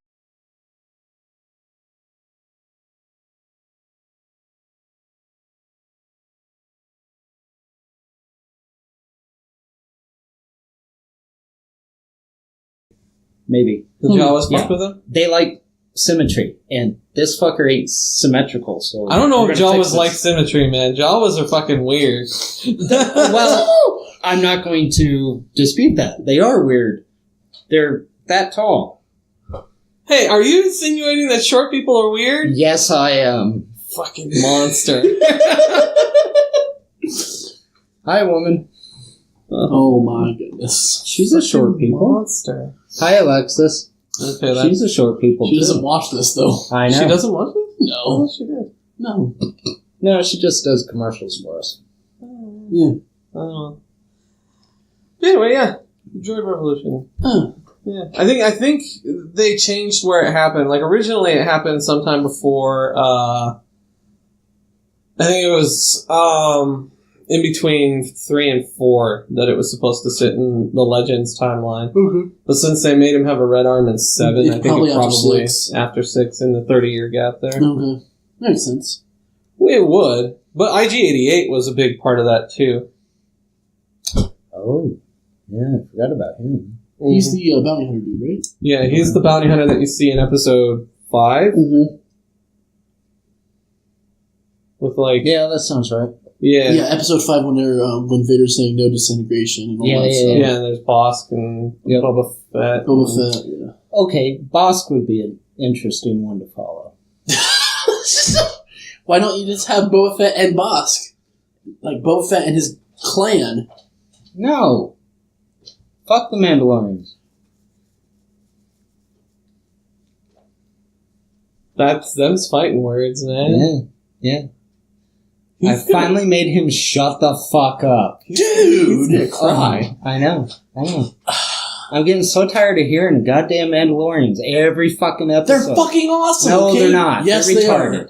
[SPEAKER 2] Maybe.
[SPEAKER 1] The Jawas
[SPEAKER 2] Yeah.
[SPEAKER 1] fucked with him?
[SPEAKER 2] They like symmetry, and this fucker ain't symmetrical, so...
[SPEAKER 1] I don't know
[SPEAKER 2] we're
[SPEAKER 1] if
[SPEAKER 2] gonna fix
[SPEAKER 1] Jawas
[SPEAKER 2] this.
[SPEAKER 1] like symmetry, man. Jawas are fucking weird.
[SPEAKER 2] Well, I'm not going to dispute that. They are weird. They're that tall.
[SPEAKER 1] Hey, are you insinuating that short people are weird?
[SPEAKER 2] Yes, I am.
[SPEAKER 1] Fucking monster.
[SPEAKER 2] Hi, woman.
[SPEAKER 3] Oh my goodness.
[SPEAKER 2] She's a short people.
[SPEAKER 1] Monster.
[SPEAKER 2] Hi, Alexis.
[SPEAKER 1] Okay,
[SPEAKER 2] She's a short people,
[SPEAKER 3] She
[SPEAKER 2] too.
[SPEAKER 3] doesn't watch this, though.
[SPEAKER 2] I know.
[SPEAKER 1] She doesn't watch it?
[SPEAKER 3] No.
[SPEAKER 1] Oh, she did.
[SPEAKER 3] No.
[SPEAKER 2] No, she just does commercials for us.
[SPEAKER 3] Yeah.
[SPEAKER 1] I don't know. Anyway, yeah. Droid Revolution.
[SPEAKER 3] Huh.
[SPEAKER 1] Yeah. I think they changed where it happened. Like, originally it happened sometime before, I think it was, in between 3 and 4 that it was supposed to sit in the Legends timeline.
[SPEAKER 3] Mm-hmm.
[SPEAKER 1] But since they made him have a red arm in 7, I think
[SPEAKER 3] Probably
[SPEAKER 1] it
[SPEAKER 3] after
[SPEAKER 1] probably
[SPEAKER 3] 6.
[SPEAKER 1] after 6 in the 30-year gap there.
[SPEAKER 3] Okay. Makes sense.
[SPEAKER 1] Well, it would. But IG-88 was a big part of that, too.
[SPEAKER 2] Oh. Yeah, I forgot about him.
[SPEAKER 3] He's the bounty hunter dude, right?
[SPEAKER 1] Yeah, he's the bounty hunter that you see in episode 5.
[SPEAKER 3] Mm-hmm.
[SPEAKER 1] With, like...
[SPEAKER 2] Yeah, that sounds right.
[SPEAKER 1] Yeah.
[SPEAKER 3] Yeah, episode 5 when they're when Vader's saying no disintegration and all
[SPEAKER 2] Yeah,
[SPEAKER 3] that
[SPEAKER 2] yeah,
[SPEAKER 3] stuff.
[SPEAKER 1] Yeah, and there's Bosk and Boba Fett.
[SPEAKER 3] Boba Fett, yeah.
[SPEAKER 2] Okay, Bosk would be an interesting one to follow.
[SPEAKER 3] Why don't you just have Boba Fett and Bosk? Like, Boba Fett and his clan.
[SPEAKER 2] No. Fuck the Mandalorians.
[SPEAKER 1] That's them's fighting words, man.
[SPEAKER 2] Yeah. I finally made him shut the fuck up.
[SPEAKER 3] Dude!
[SPEAKER 1] He's gonna cry.
[SPEAKER 2] I know. I'm getting so tired of hearing the goddamn Mandalorians every fucking episode.
[SPEAKER 3] They're fucking awesome,
[SPEAKER 2] No,
[SPEAKER 3] okay?
[SPEAKER 2] they're not.
[SPEAKER 3] Yes,
[SPEAKER 2] they're
[SPEAKER 3] they
[SPEAKER 2] retarded.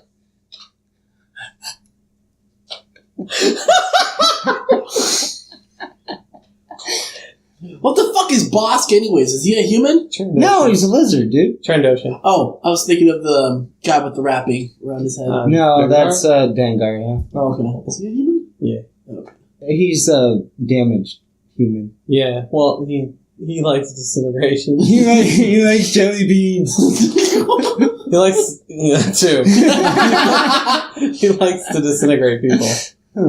[SPEAKER 3] What the fuck is Bosk, anyways? Is he a human?
[SPEAKER 2] No, he's a lizard, dude.
[SPEAKER 1] Trandoshan.
[SPEAKER 3] Oh, I was thinking of the guy with the wrapping around his head.
[SPEAKER 2] No,
[SPEAKER 1] Dengar?
[SPEAKER 2] that's Dengar, yeah.
[SPEAKER 3] Oh, okay. Is he a human?
[SPEAKER 1] Yeah.
[SPEAKER 3] Okay.
[SPEAKER 2] He's a damaged human.
[SPEAKER 1] Yeah. Well, he likes disintegration.
[SPEAKER 2] He likes jelly beans.
[SPEAKER 1] He likes too. He likes to disintegrate people.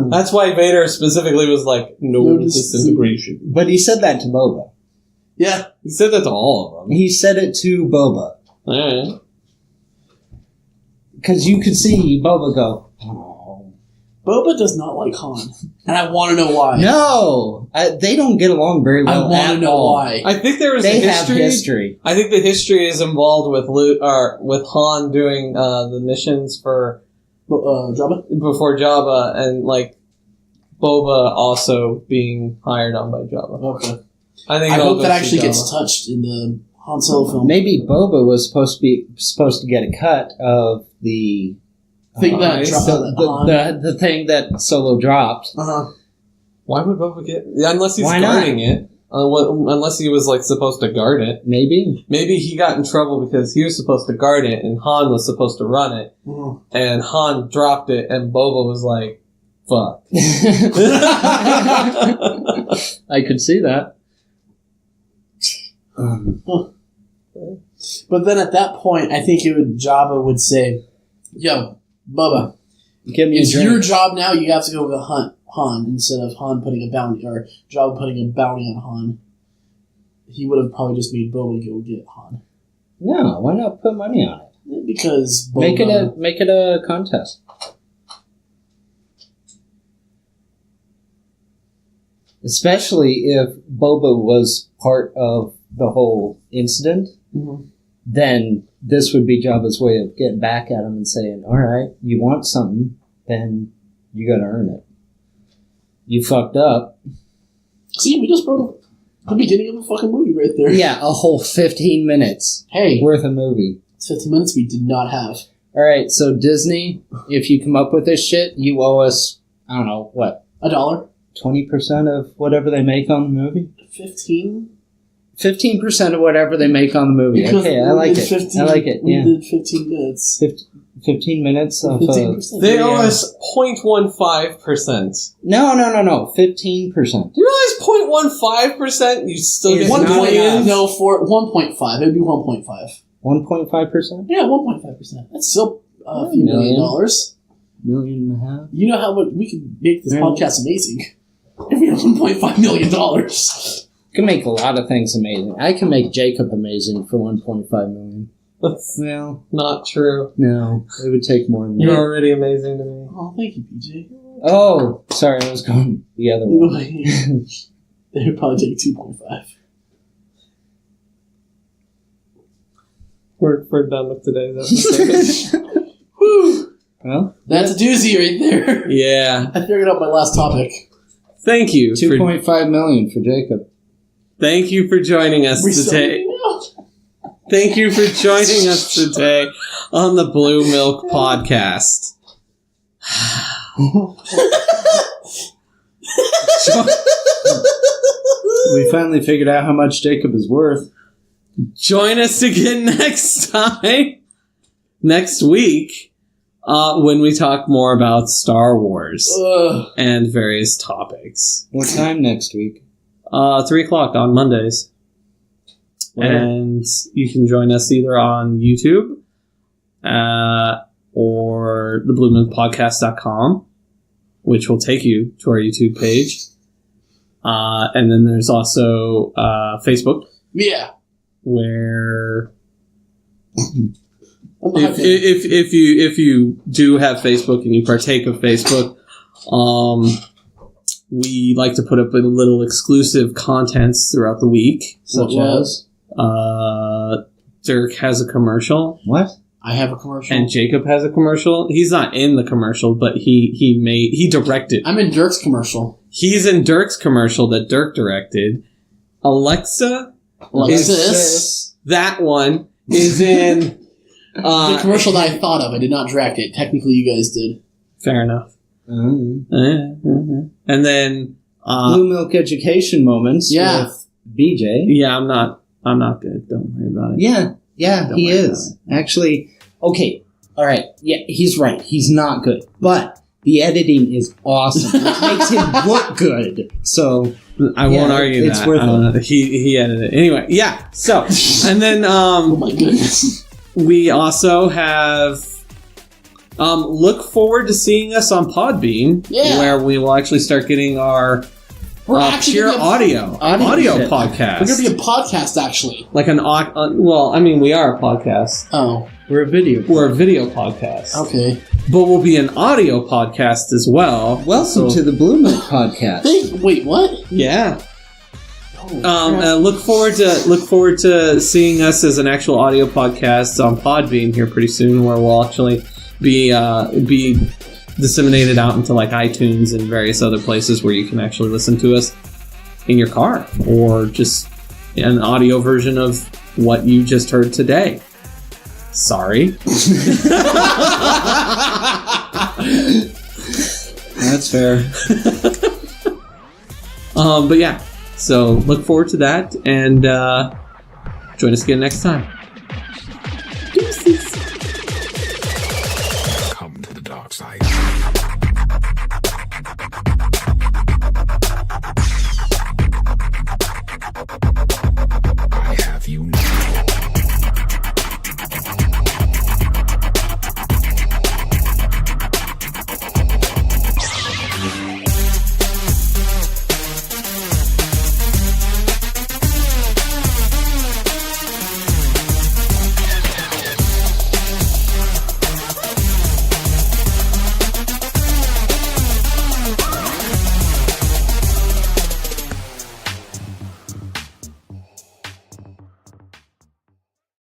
[SPEAKER 1] That's why Vader specifically was like, no disintegration.
[SPEAKER 2] But he said that to Boba.
[SPEAKER 3] Yeah.
[SPEAKER 1] He said that to all of them.
[SPEAKER 2] He said it to Boba.
[SPEAKER 1] Alright.
[SPEAKER 2] Because you could see Boba go, oh.
[SPEAKER 3] Boba does not like Han. And I want to know why.
[SPEAKER 2] No! They don't get along very
[SPEAKER 3] I
[SPEAKER 2] well
[SPEAKER 3] want to
[SPEAKER 2] at
[SPEAKER 3] know
[SPEAKER 2] all.
[SPEAKER 3] why.
[SPEAKER 1] I think there was
[SPEAKER 2] They
[SPEAKER 1] a
[SPEAKER 2] have history.
[SPEAKER 1] I think the history is involved with with Han doing the missions for
[SPEAKER 3] Jabba?
[SPEAKER 1] before Jabba, and like Boba also being hired on by Jabba.
[SPEAKER 3] Okay.
[SPEAKER 1] I think
[SPEAKER 3] I
[SPEAKER 1] it all
[SPEAKER 3] hope that
[SPEAKER 1] goes
[SPEAKER 3] actually
[SPEAKER 1] through
[SPEAKER 3] gets
[SPEAKER 1] Jabba.
[SPEAKER 3] touched in the Han Solo film.
[SPEAKER 2] Maybe Boba was supposed to get a cut of the
[SPEAKER 3] Think that
[SPEAKER 1] nice.
[SPEAKER 3] dropped Han.
[SPEAKER 2] the thing that Solo dropped.
[SPEAKER 3] Uh-huh.
[SPEAKER 1] Why would Boba get? Unless he's
[SPEAKER 2] Why not?
[SPEAKER 1] guarding it. Unless he was like supposed to guard it.
[SPEAKER 2] Maybe.
[SPEAKER 1] Maybe he got in trouble because he was supposed to guard it and Han was supposed to run it,
[SPEAKER 3] Mhm.
[SPEAKER 1] and Han dropped it, and Boba was like, "Fuck."
[SPEAKER 2] I could see that.
[SPEAKER 3] But then at that point, I think Jabba would say, "Yo, Bubba,
[SPEAKER 2] Give me a
[SPEAKER 3] it's
[SPEAKER 2] drink.
[SPEAKER 3] your job now. You have to go hunt Han instead of Han putting a bounty, or Jabba putting a bounty on Han, he would have probably just made Boba go get Han.
[SPEAKER 2] No, why not put money on it?
[SPEAKER 3] Because Boba,
[SPEAKER 2] Make it a contest. Especially if Boba was part of the whole incident, then this would be Jabba's way of getting back at him and saying, all right, you want something, then you gotta earn it. You fucked up.
[SPEAKER 3] See, we just wrote the beginning of a fucking movie right there.
[SPEAKER 2] Yeah, a whole 15 minutes
[SPEAKER 3] Hey,
[SPEAKER 2] worth of movie.
[SPEAKER 3] it's 15 minutes we did not have.
[SPEAKER 2] All right, so Disney, if you come up with this shit, you owe us, I don't know, what?
[SPEAKER 3] $1?
[SPEAKER 2] 20% of whatever they make on the movie?
[SPEAKER 3] 15?
[SPEAKER 2] 15% of whatever they make on the movie.
[SPEAKER 3] Because
[SPEAKER 2] Okay, I like it. I like it, yeah.
[SPEAKER 3] We did 15 minutes.
[SPEAKER 2] 15 minutes of...
[SPEAKER 3] 15%.
[SPEAKER 1] They owe us 0.15%.
[SPEAKER 2] No, 15%.
[SPEAKER 1] Do you realize 0.15%? You still
[SPEAKER 2] It's
[SPEAKER 1] get
[SPEAKER 2] not
[SPEAKER 1] 1
[SPEAKER 2] enough.
[SPEAKER 1] point.
[SPEAKER 3] No, for 1.5. It would be 1.5.
[SPEAKER 2] 1.5%?
[SPEAKER 3] Yeah, 1.5%. That's still a few
[SPEAKER 2] Million.
[SPEAKER 3] $1 million.
[SPEAKER 2] Million and a half?
[SPEAKER 3] You know how much we could make this
[SPEAKER 2] Yeah.
[SPEAKER 3] podcast amazing if we had $1.5 million.
[SPEAKER 2] You can make a lot of things amazing. I can make Jacob amazing for 1.5 million.
[SPEAKER 1] That's
[SPEAKER 2] Well,
[SPEAKER 1] not true.
[SPEAKER 2] no. It would take more than
[SPEAKER 1] You're
[SPEAKER 2] that.
[SPEAKER 1] already amazing to me.
[SPEAKER 3] Oh, thank you, PJ.
[SPEAKER 2] Oh, sorry, I was going the other
[SPEAKER 3] You know,
[SPEAKER 2] way.
[SPEAKER 3] they would probably take 2.5.
[SPEAKER 1] We're done with today's episode.
[SPEAKER 3] Whew.
[SPEAKER 2] Well,
[SPEAKER 3] That's a doozy right there.
[SPEAKER 1] Yeah.
[SPEAKER 3] I figured out my last topic.
[SPEAKER 1] Thank you.
[SPEAKER 2] 2.5 million for Jacob.
[SPEAKER 1] Thank you for joining us
[SPEAKER 3] We're still
[SPEAKER 1] today.
[SPEAKER 3] hanging out.
[SPEAKER 1] Thank you for joining us today on the BlueMilk podcast.
[SPEAKER 2] We finally figured out how much Jacob is worth.
[SPEAKER 1] Join us again next time, next week, when we talk more about Star Wars
[SPEAKER 3] Ugh.
[SPEAKER 1] and various topics.
[SPEAKER 2] What time next week?
[SPEAKER 1] 3 o'clock on Mondays.
[SPEAKER 2] Where?
[SPEAKER 1] And you can join us either on YouTube or the BlueMilkPodcast.com, which will take you to our YouTube page. And then there's also Facebook,
[SPEAKER 3] Yeah.
[SPEAKER 1] where
[SPEAKER 3] I'm not kidding.
[SPEAKER 1] if you do have Facebook and you partake of Facebook, we like to put up a little exclusive contents throughout the week.
[SPEAKER 2] Such
[SPEAKER 3] What?
[SPEAKER 2] as?
[SPEAKER 1] Dirk has a commercial.
[SPEAKER 2] What?
[SPEAKER 3] I have a commercial.
[SPEAKER 1] And Jacob has a commercial. He's not in the commercial, but he directed.
[SPEAKER 3] I'm in Dirk's commercial.
[SPEAKER 1] He's in Dirk's commercial that Dirk directed. Alexa,
[SPEAKER 3] Alexis.
[SPEAKER 1] that one is in.
[SPEAKER 3] The commercial that I thought of. I did not direct it. Technically, you guys did.
[SPEAKER 1] Fair enough.
[SPEAKER 2] Mm.
[SPEAKER 1] And then,
[SPEAKER 2] Blue Milk Education Moments
[SPEAKER 3] Yeah.
[SPEAKER 2] with BJ.
[SPEAKER 1] yeah, I'm not good. Don't worry about it.
[SPEAKER 2] Yeah,
[SPEAKER 1] Don't
[SPEAKER 2] he
[SPEAKER 1] worry
[SPEAKER 2] is. Actually, okay, all right. Yeah, he's right. He's not good. But the editing is awesome. It makes him look good. So,
[SPEAKER 1] I won't argue
[SPEAKER 2] it's
[SPEAKER 1] that.
[SPEAKER 2] worth it.
[SPEAKER 1] He edited it. Anyway, yeah. So, and then,
[SPEAKER 3] Oh my goodness.
[SPEAKER 1] we also have look forward to seeing us on Podbean,
[SPEAKER 3] Yeah.
[SPEAKER 1] where we will actually start getting our
[SPEAKER 3] We're actually
[SPEAKER 1] pure
[SPEAKER 3] gonna be
[SPEAKER 1] audio
[SPEAKER 2] shit.
[SPEAKER 1] podcast.
[SPEAKER 3] We're going to be a podcast, actually.
[SPEAKER 1] like well, I mean, we are a podcast.
[SPEAKER 3] Oh,
[SPEAKER 2] we're a video.
[SPEAKER 1] We're a video podcast,
[SPEAKER 3] okay.
[SPEAKER 1] but we'll be an audio podcast as well.
[SPEAKER 2] Welcome to the Blue Milk Podcast.
[SPEAKER 3] Wait, what?
[SPEAKER 1] Yeah.
[SPEAKER 3] Oh, crap.
[SPEAKER 1] Look forward to seeing us as an actual audio podcast on Podbean here pretty soon, where we'll actually be disseminated out into like iTunes and various other places where you can actually listen to us in your car, or just an audio version of what you just heard today. Sorry.
[SPEAKER 2] That's fair.
[SPEAKER 1] But yeah, so look forward to that, and join us again next time.